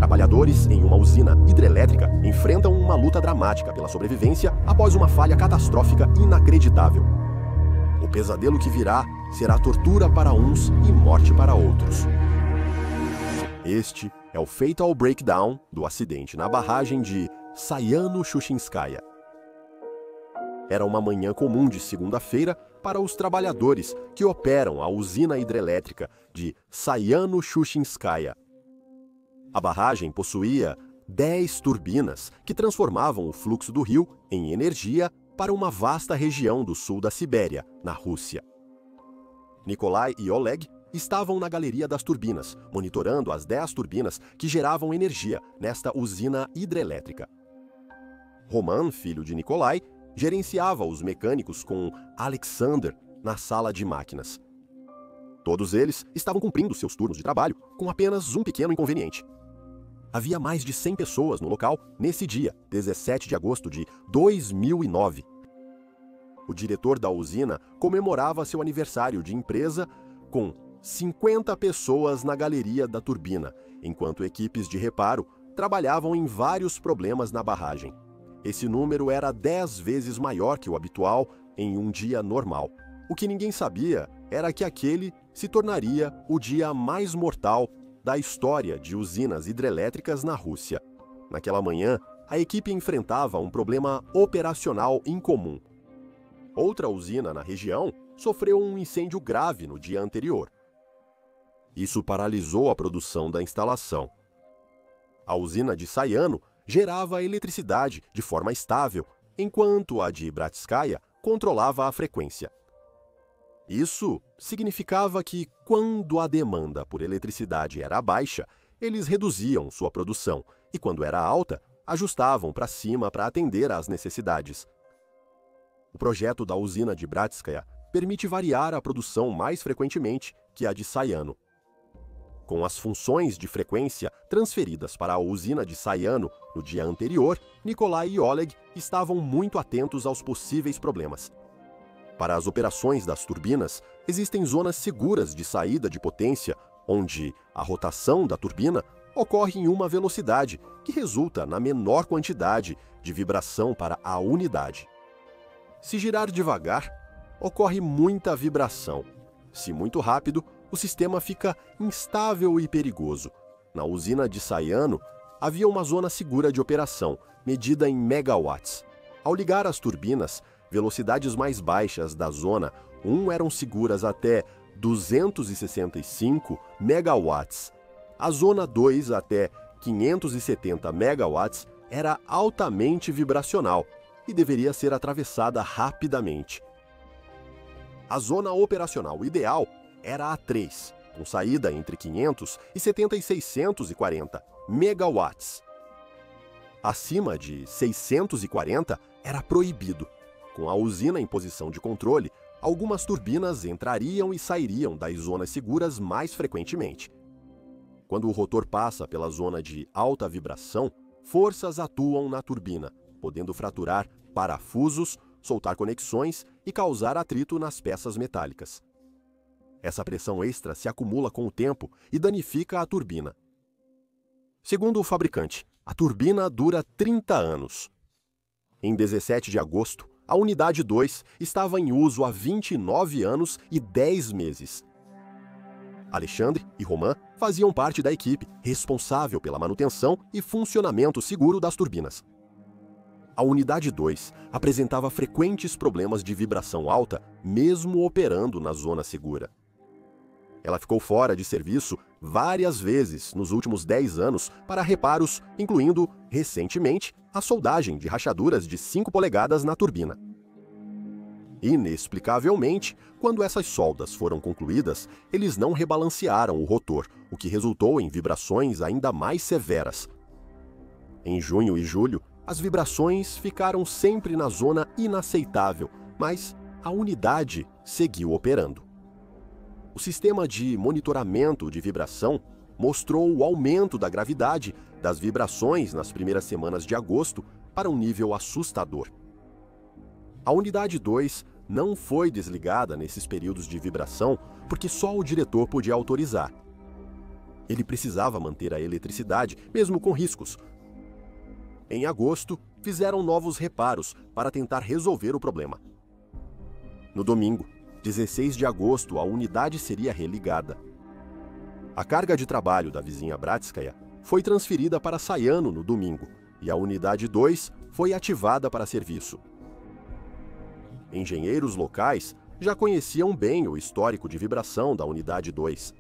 Trabalhadores em uma usina hidrelétrica enfrentam uma luta dramática pela sobrevivência após uma falha catastrófica inacreditável. O pesadelo que virá será tortura para uns e morte para outros. Este é o Fatal Breakdown do acidente na barragem de Sayano-Shushinskaya. Era uma manhã comum de segunda-feira para os trabalhadores que operam a usina hidrelétrica de Sayano-Shushinskaya. A barragem possuía 10 turbinas que transformavam o fluxo do rio em energia para uma vasta região do sul da Sibéria, na Rússia. Nikolai e Oleg estavam na galeria das turbinas, monitorando as 10 turbinas que geravam energia nesta usina hidrelétrica. Roman, filho de Nikolai, gerenciava os mecânicos com Alexander na sala de máquinas. Todos eles estavam cumprindo seus turnos de trabalho com apenas um pequeno inconveniente. Havia mais de 100 pessoas no local nesse dia, 17 de agosto de 2009. O diretor da usina comemorava seu aniversário de empresa com 50 pessoas na galeria da turbina, enquanto equipes de reparo trabalhavam em vários problemas na barragem. Esse número era 10 vezes maior que o habitual em um dia normal. O que ninguém sabia era que aquele se tornaria o dia mais mortal da história de usinas hidrelétricas na Rússia. Naquela manhã, a equipe enfrentava um problema operacional incomum. Outra usina na região sofreu um incêndio grave no dia anterior. Isso paralisou a produção da instalação. A usina de Sayano gerava eletricidade de forma estável, enquanto a de Bratskaya controlava a frequência. Isso significava que, quando a demanda por eletricidade era baixa, eles reduziam sua produção e, quando era alta, ajustavam para cima para atender às necessidades. O projeto da usina de Bratskaya permite variar a produção mais frequentemente que a de Sayano. Com as funções de frequência transferidas para a usina de Sayano no dia anterior, Nikolai e Oleg estavam muito atentos aos possíveis problemas. Para as operações das turbinas, existem zonas seguras de saída de potência, onde a rotação da turbina ocorre em uma velocidade que resulta na menor quantidade de vibração para a unidade. Se girar devagar, ocorre muita vibração. Se muito rápido, o sistema fica instável e perigoso. Na usina de Sayano, havia uma zona segura de operação, medida em megawatts. Ao ligar as turbinas, velocidades mais baixas da zona 1 eram seguras até 265 megawatts. A zona 2 até 570 megawatts era altamente vibracional e deveria ser atravessada rapidamente. A zona operacional ideal era a 3, com saída entre 500 e 640 megawatts. Acima de 640 era proibido. Com a usina em posição de controle, algumas turbinas entrariam e sairiam das zonas seguras mais frequentemente. Quando o rotor passa pela zona de alta vibração, forças atuam na turbina, podendo fraturar parafusos, soltar conexões e causar atrito nas peças metálicas. Essa pressão extra se acumula com o tempo e danifica a turbina. Segundo o fabricante, a turbina dura 30 anos. Em 17 de agosto, a unidade 2 estava em uso há 29 anos e 10 meses. Alexandre e Roman faziam parte da equipe responsável pela manutenção e funcionamento seguro das turbinas. A unidade 2 apresentava frequentes problemas de vibração alta, mesmo operando na zona segura. Ela ficou fora de serviço várias vezes nos últimos 10 anos para reparos, incluindo, recentemente, a soldagem de rachaduras de 5 polegadas na turbina. Inexplicavelmente, quando essas soldas foram concluídas, eles não rebalancearam o rotor, o que resultou em vibrações ainda mais severas. Em junho e julho, as vibrações ficaram sempre na zona inaceitável, mas a unidade seguiu operando. O sistema de monitoramento de vibração mostrou o aumento da gravidade das vibrações nas primeiras semanas de agosto para um nível assustador. A unidade 2 não foi desligada nesses períodos de vibração porque só o diretor podia autorizar. Ele precisava manter a eletricidade, mesmo com riscos. Em agosto, fizeram novos reparos para tentar resolver o problema. No domingo, 16 de agosto, a unidade seria religada. A carga de trabalho da vizinha Bratskaya foi transferida para Sayano no domingo, e a unidade 2 foi ativada para serviço. Engenheiros locais já conheciam bem o histórico de vibração da unidade 2.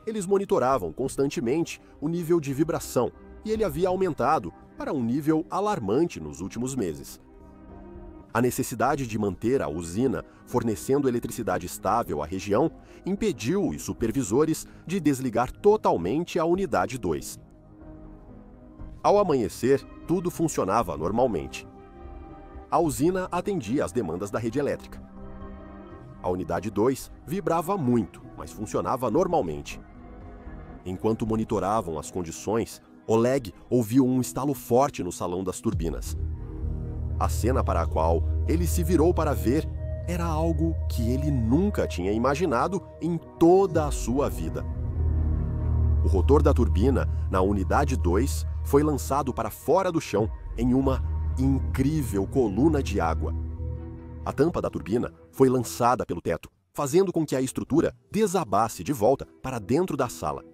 Eles monitoravam constantemente o nível de vibração e ele havia aumentado para um nível alarmante nos últimos meses. A necessidade de manter a usina fornecendo eletricidade estável à região impediu os supervisores de desligar totalmente a unidade 2. Ao amanhecer, tudo funcionava normalmente. A usina atendia às demandas da rede elétrica. A unidade 2 vibrava muito, mas funcionava normalmente. Enquanto monitoravam as condições, Oleg ouviu um estalo forte no salão das turbinas. A cena para a qual ele se virou para ver era algo que ele nunca tinha imaginado em toda a sua vida. O rotor da turbina, na unidade 2, foi lançado para fora do chão em uma incrível coluna de água. A tampa da turbina foi lançada pelo teto, fazendo com que a estrutura desabasse de volta para dentro da sala.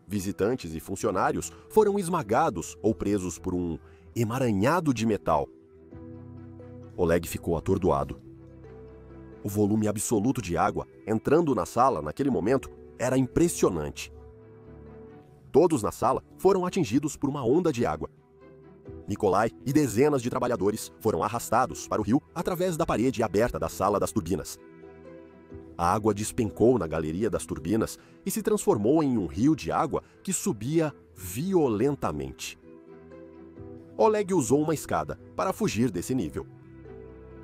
Visitantes e funcionários foram esmagados ou presos por um emaranhado de metal. Oleg ficou atordoado. O volume absoluto de água entrando na sala naquele momento era impressionante. Todos na sala foram atingidos por uma onda de água. Nikolai e dezenas de trabalhadores foram arrastados para o rio através da parede aberta da sala das turbinas. A água despencou na galeria das turbinas e se transformou em um rio de água que subia violentamente. Oleg usou uma escada para fugir desse nível.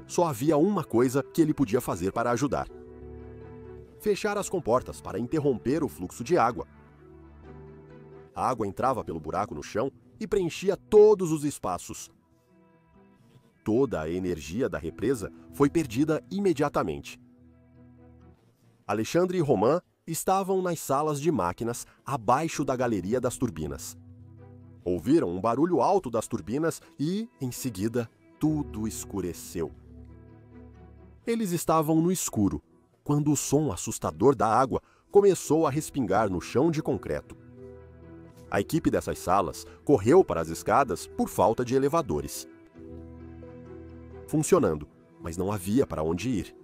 Só havia uma coisa que ele podia fazer para ajudar: fechar as comportas para interromper o fluxo de água. A água entrava pelo buraco no chão e preenchia todos os espaços. Toda a energia da represa foi perdida imediatamente. Alexandre e Roman estavam nas salas de máquinas abaixo da galeria das turbinas. Ouviram um barulho alto das turbinas e, em seguida, tudo escureceu. Eles estavam no escuro, quando o som assustador da água começou a respingar no chão de concreto. A equipe dessas salas correu para as escadas por falta de elevadores. Funcionando, mas não havia para onde ir.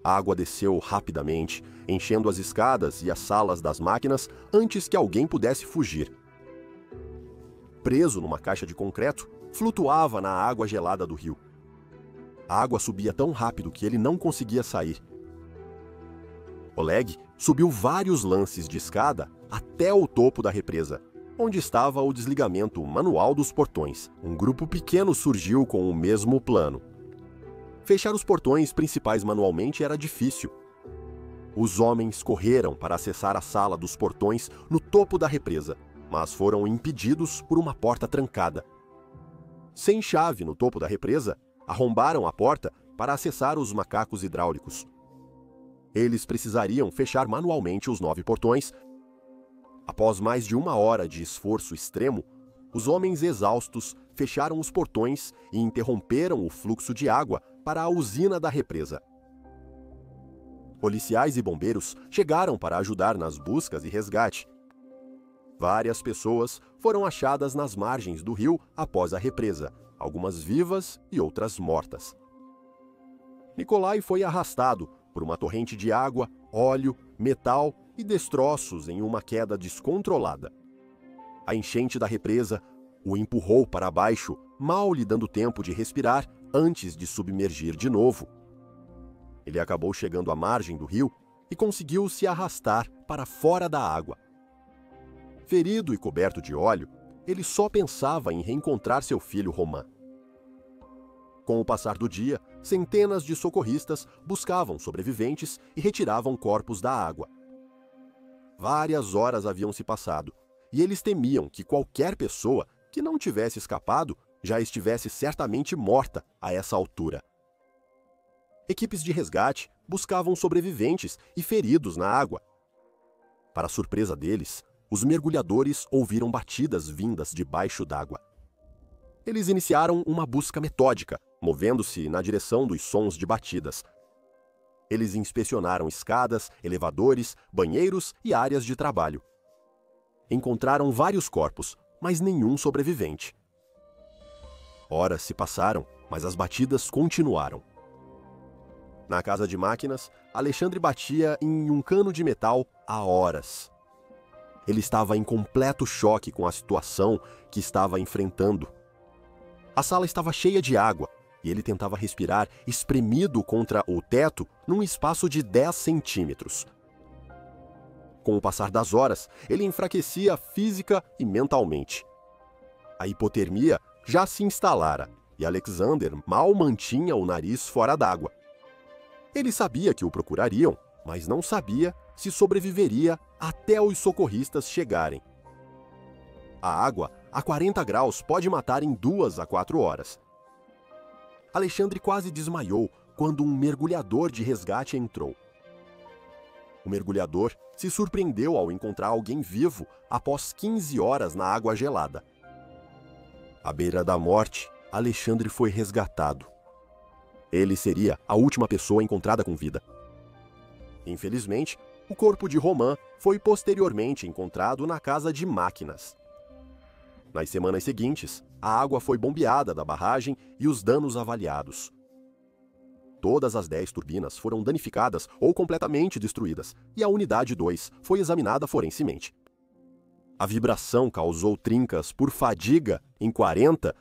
A água desceu rapidamente, enchendo as escadas e as salas das máquinas antes que alguém pudesse fugir. Preso numa caixa de concreto, flutuava na água gelada do rio. A água subia tão rápido que ele não conseguia sair. Oleg subiu vários lances de escada até o topo da represa, onde estava o desligamento manual dos portões. Um grupo pequeno surgiu com o mesmo plano. Fechar os portões principais manualmente era difícil. Os homens correram para acessar a sala dos portões no topo da represa, mas foram impedidos por uma porta trancada. Sem chave no topo da represa, arrombaram a porta para acessar os macacos hidráulicos. Eles precisariam fechar manualmente os 9 portões. Após mais de 1 hora de esforço extremo, os homens exaustos fecharam os portões e interromperam o fluxo de água para a usina da represa. Policiais e bombeiros chegaram para ajudar nas buscas e resgate. Várias pessoas foram achadas nas margens do rio após a represa, algumas vivas e outras mortas. Nikolai foi arrastado por uma torrente de água, óleo, metal e destroços em uma queda descontrolada. A enchente da represa o empurrou para baixo, mal lhe dando tempo de respirar antes de submergir de novo. Ele acabou chegando à margem do rio e conseguiu se arrastar para fora da água. Ferido e coberto de óleo, ele só pensava em reencontrar seu filho Roman. Com o passar do dia, centenas de socorristas buscavam sobreviventes e retiravam corpos da água. Várias horas haviam se passado, e eles temiam que qualquer pessoa que não tivesse escapado já estivesse certamente morta a essa altura. Equipes de resgate buscavam sobreviventes e feridos na água. Para surpresa deles, os mergulhadores ouviram batidas vindas debaixo d'água. Eles iniciaram uma busca metódica, movendo-se na direção dos sons de batidas. Eles inspecionaram escadas, elevadores, banheiros e áreas de trabalho. Encontraram vários corpos, mas nenhum sobrevivente. Horas se passaram, mas as batidas continuaram. Na casa de máquinas, Alexandre batia em um cano de metal há horas. Ele estava em completo choque com a situação que estava enfrentando. A sala estava cheia de água e ele tentava respirar espremido contra o teto num espaço de 10 centímetros. Com o passar das horas, ele enfraquecia física e mentalmente. A hipotermia já se instalara e Alexander mal mantinha o nariz fora d'água. Ele sabia que o procurariam, mas não sabia se sobreviveria até os socorristas chegarem. A água a 40 graus pode matar em 2 a 4 horas. Alexandre quase desmaiou quando um mergulhador de resgate entrou. O mergulhador se surpreendeu ao encontrar alguém vivo após 15 horas na água gelada. À beira da morte, Alexandre foi resgatado. Ele seria a última pessoa encontrada com vida. Infelizmente, o corpo de Romain foi posteriormente encontrado na casa de máquinas. Nas semanas seguintes, a água foi bombeada da barragem e os danos avaliados. Todas as 10 turbinas foram danificadas ou completamente destruídas, e a unidade 2 foi examinada forensemente. A vibração causou trincas por fadiga em 40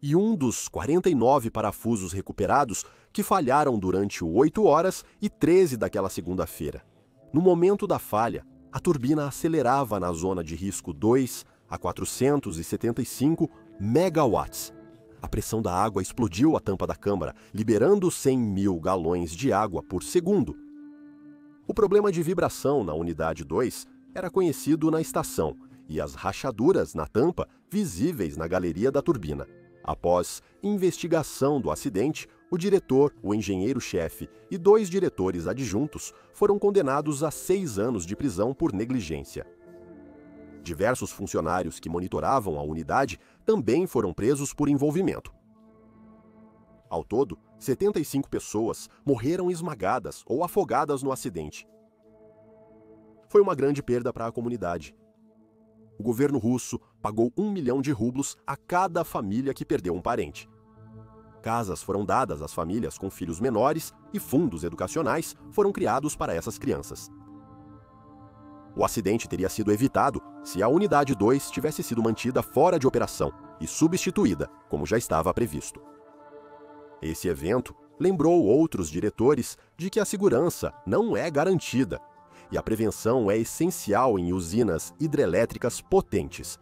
e um dos 49 parafusos recuperados que falharam durante 8 horas e 13 daquela segunda-feira. No momento da falha, a turbina acelerava na zona de risco 2 a 475 megawatts. A pressão da água explodiu a tampa da câmara, liberando 100.000 galões de água por segundo. O problema de vibração na unidade 2 era conhecido na estação e as rachaduras na tampa visíveis na galeria da turbina. Após investigação do acidente, o diretor, o engenheiro-chefe e 2 diretores adjuntos foram condenados a 6 anos de prisão por negligência. Diversos funcionários que monitoravam a unidade também foram presos por envolvimento. Ao todo, 75 pessoas morreram esmagadas ou afogadas no acidente. Foi uma grande perda para a comunidade. O governo russo pagou 1 milhão de rublos a cada família que perdeu um parente. Casas foram dadas às famílias com filhos menores e fundos educacionais foram criados para essas crianças. O acidente teria sido evitado se a unidade 2 tivesse sido mantida fora de operação e substituída, como já estava previsto. Esse evento lembrou outros diretores de que a segurança não é garantida e a prevenção é essencial em usinas hidrelétricas potentes.